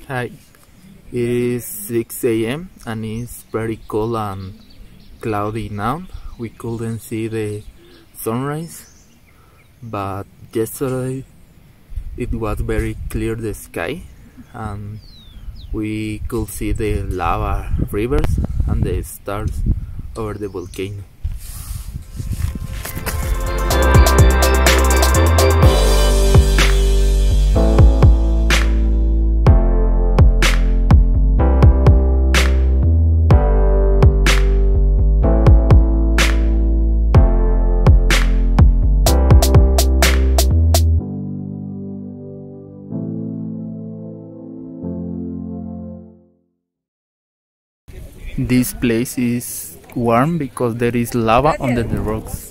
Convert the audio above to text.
Hi, it is 6 a.m. and it's very cold and cloudy now. We couldn't see the sunrise, but yesterday it was very clear the sky and we could see the lava rivers and the stars over the volcano. This place is warm because there is lava under the rocks.